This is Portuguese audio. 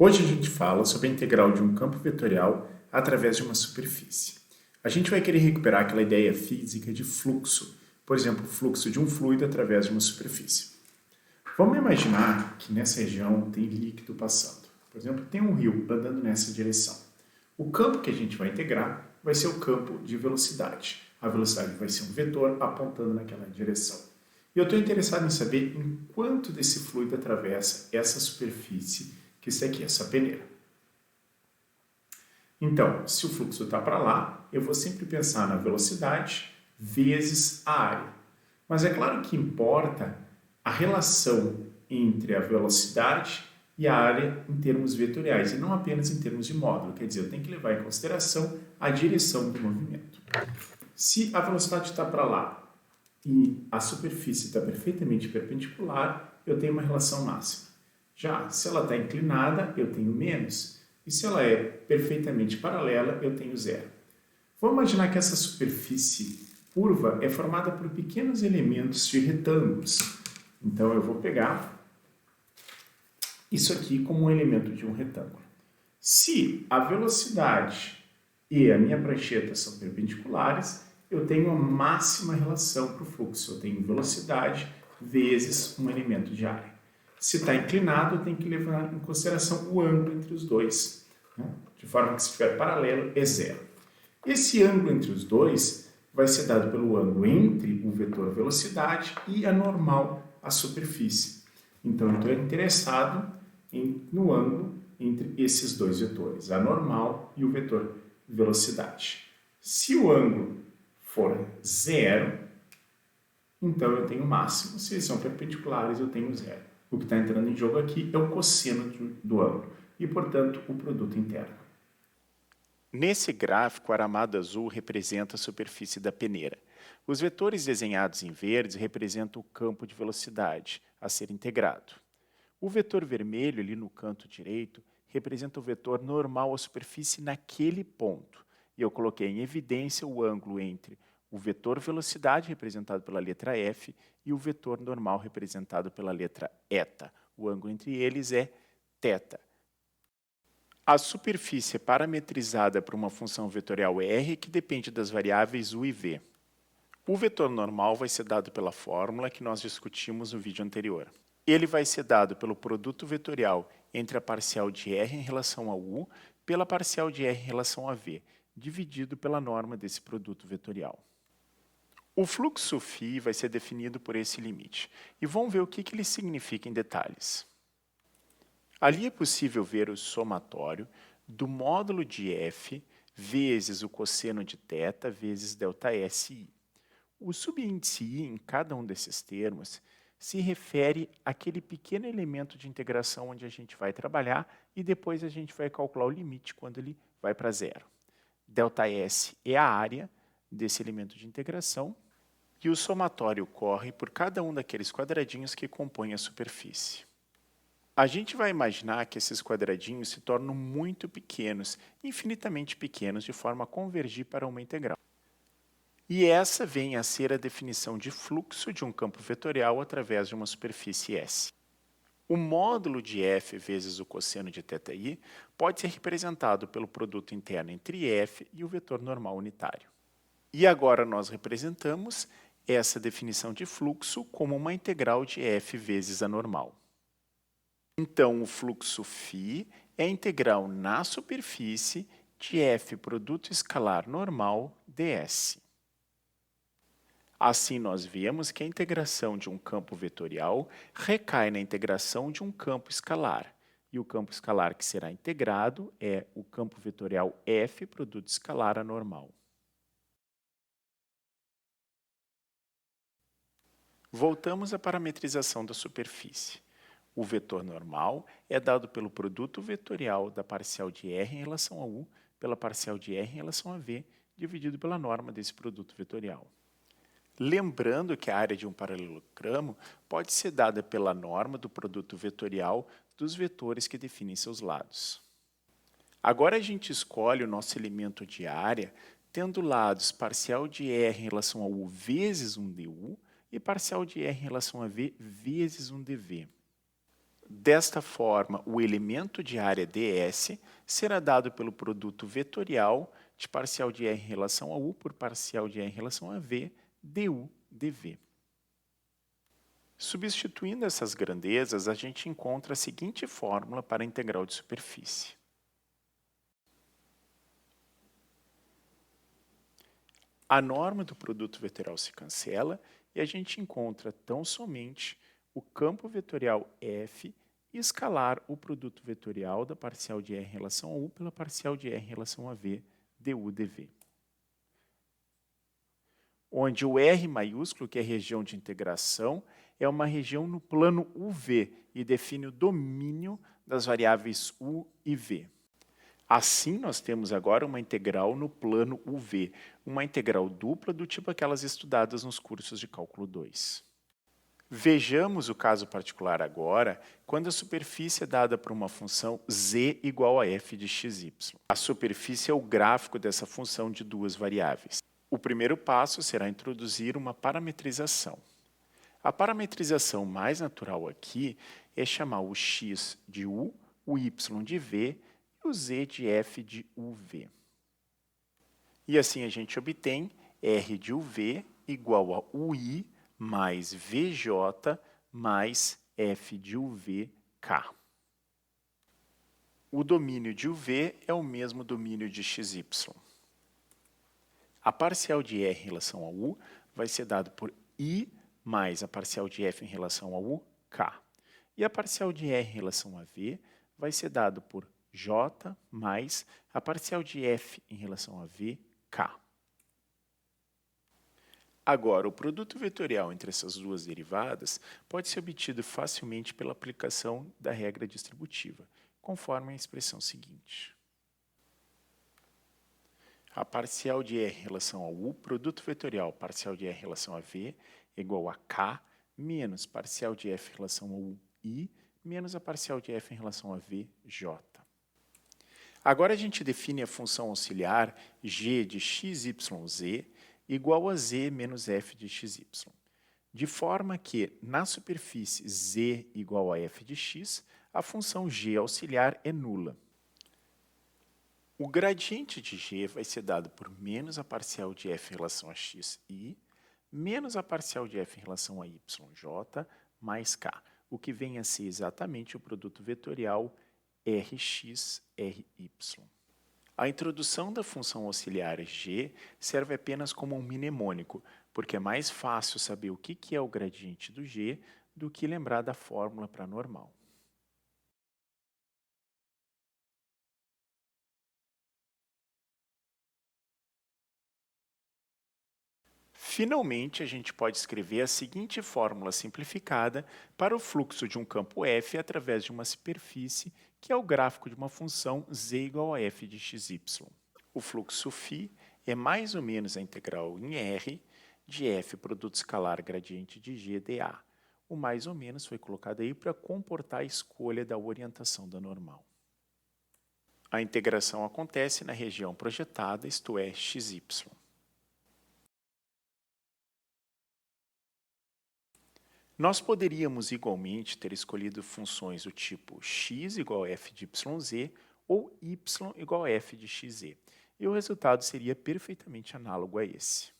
Hoje a gente fala sobre a integral de um campo vetorial através de uma superfície. A gente vai querer recuperar aquela ideia física de fluxo, por exemplo, o fluxo de um fluido através de uma superfície. Vamos imaginar que nessa região tem líquido passando. Por exemplo, tem um rio andando nessa direção. O campo que a gente vai integrar vai ser o campo de velocidade. A velocidade vai ser um vetor apontando naquela direção. E eu estou interessado em saber em quanto desse fluido atravessa essa superfície que está aqui, essa peneira. Então, se o fluxo está para lá, eu vou sempre pensar na velocidade vezes a área. Mas é claro que importa a relação entre a velocidade e a área em termos vetoriais, e não apenas em termos de módulo. Quer dizer, eu tenho que levar em consideração a direção do movimento. Se a velocidade está para lá e a superfície está perfeitamente perpendicular, eu tenho uma relação máxima. Já se ela está inclinada, eu tenho menos. E se ela é perfeitamente paralela, eu tenho zero. Vamos imaginar que essa superfície curva é formada por pequenos elementos de retângulos. Então, eu vou pegar isso aqui como um elemento de um retângulo. Se a velocidade e a minha prancheta são perpendiculares, eu tenho a máxima relação para o fluxo. Eu tenho velocidade vezes um elemento de área. Se está inclinado, eu tenho que levar em consideração o ângulo entre os dois, né? De forma que se estiver paralelo, é zero. Esse ângulo entre os dois vai ser dado pelo ângulo entre o vetor velocidade e a normal, a superfície. Então, eu estou interessado no ângulo entre esses dois vetores, a normal e o vetor velocidade. Se o ângulo for zero, então eu tenho máximo. Se eles são perpendiculares, eu tenho zero. O que está entrando em jogo aqui é o cosseno do ângulo e, portanto, o produto interno. Nesse gráfico, o aramado azul representa a superfície da peneira. Os vetores desenhados em verde representam o campo de velocidade a ser integrado. O vetor vermelho, ali no canto direito, representa o vetor normal à superfície naquele ponto. E eu coloquei em evidência o ângulo entre o vetor velocidade, representado pela letra F, e o vetor normal, representado pela letra eta. O ângulo entre eles é θ. A superfície é parametrizada por uma função vetorial R que depende das variáveis u e v. O vetor normal vai ser dado pela fórmula que nós discutimos no vídeo anterior. Ele vai ser dado pelo produto vetorial entre a parcial de R em relação a u pela parcial de R em relação a v, dividido pela norma desse produto vetorial. O fluxo φ vai ser definido por esse limite. E vamos ver o que ele significa em detalhes. Ali é possível ver o somatório do módulo de f vezes o cosseno de θ vezes ΔSi. O subíndice i em cada um desses termos se refere àquele pequeno elemento de integração onde a gente vai trabalhar e depois a gente vai calcular o limite quando ele vai para zero. ΔS é a área desse elemento de integração e o somatório corre por cada um daqueles quadradinhos que compõem a superfície. A gente vai imaginar que esses quadradinhos se tornam muito pequenos, infinitamente pequenos, de forma a convergir para uma integral. E essa vem a ser a definição de fluxo de um campo vetorial através de uma superfície S. O módulo de f vezes o cosseno de θi pode ser representado pelo produto interno entre f e o vetor normal unitário. E agora nós representamos essa definição de fluxo como uma integral de f vezes a normal. Então, o fluxo φ é integral na superfície de f produto escalar normal ds. Assim, nós vemos que a integração de um campo vetorial recai na integração de um campo escalar. E o campo escalar que será integrado é o campo vetorial f produto escalar anormal. Voltamos à parametrização da superfície. O vetor normal é dado pelo produto vetorial da parcial de R em relação a U pela parcial de R em relação a V, dividido pela norma desse produto vetorial. Lembrando que a área de um paralelogramo pode ser dada pela norma do produto vetorial dos vetores que definem seus lados. Agora a gente escolhe o nosso elemento de área tendo lados parcial de R em relação a U vezes um dU e parcial de R em relação a V vezes um dV. Desta forma, o elemento de área ds será dado pelo produto vetorial de parcial de R em relação a U por parcial de R em relação a V, du dv. Substituindo essas grandezas, a gente encontra a seguinte fórmula para a integral de superfície. A norma do produto vetorial se cancela e a gente encontra tão somente o campo vetorial F e escalar o produto vetorial da parcial de R em relação a U pela parcial de R em relação a V, du dv. Onde o R maiúsculo, que é a região de integração, é uma região no plano UV e define o domínio das variáveis U e V. Assim, nós temos agora uma integral no plano UV, uma integral dupla do tipo aquelas estudadas nos cursos de cálculo 2. Vejamos o caso particular agora, quando a superfície é dada por uma função z igual a f de xy. A superfície é o gráfico dessa função de duas variáveis. O primeiro passo será introduzir uma parametrização. A parametrização mais natural aqui é chamar o x de u, o y de v e o z de f de uv. E assim a gente obtém r de uv igual a ui mais vj mais f de uv k. O domínio de uv é o mesmo domínio de xy. A parcial de r em relação a u vai ser dado por i mais a parcial de f em relação a u, k. E a parcial de r em relação a v vai ser dado por j mais a parcial de f em relação a v, k. Agora, o produto vetorial entre essas duas derivadas pode ser obtido facilmente pela aplicação da regra distributiva, conforme a expressão seguinte. A parcial de R em relação a U, produto vetorial parcial de R em relação a V, é igual a K menos parcial de F em relação a U, I, menos a parcial de F em relação a V, J. Agora a gente define a função auxiliar g de xyz igual a z menos f de xy, de forma que, na superfície z igual a f de x, a função g auxiliar é nula. O gradiente de g vai ser dado por menos a parcial de f em relação a x, i, menos a parcial de f em relação a y, j, mais k, o que vem a ser exatamente o produto vetorial Rx, Ry. A introdução da função auxiliar g serve apenas como um mnemônico, porque é mais fácil saber o que é o gradiente do g do que lembrar da fórmula para normal. Finalmente, a gente pode escrever a seguinte fórmula simplificada para o fluxo de um campo f através de uma superfície, que é o gráfico de uma função z igual a f de xy. O fluxo φ é mais ou menos a integral em R de f produto escalar gradiente de g dA. O mais ou menos foi colocado aí para comportar a escolha da orientação da normal. A integração acontece na região projetada, isto é, xy. Nós poderíamos igualmente ter escolhido funções do tipo x igual a f de yz ou y igual a f de xz, e o resultado seria perfeitamente análogo a esse.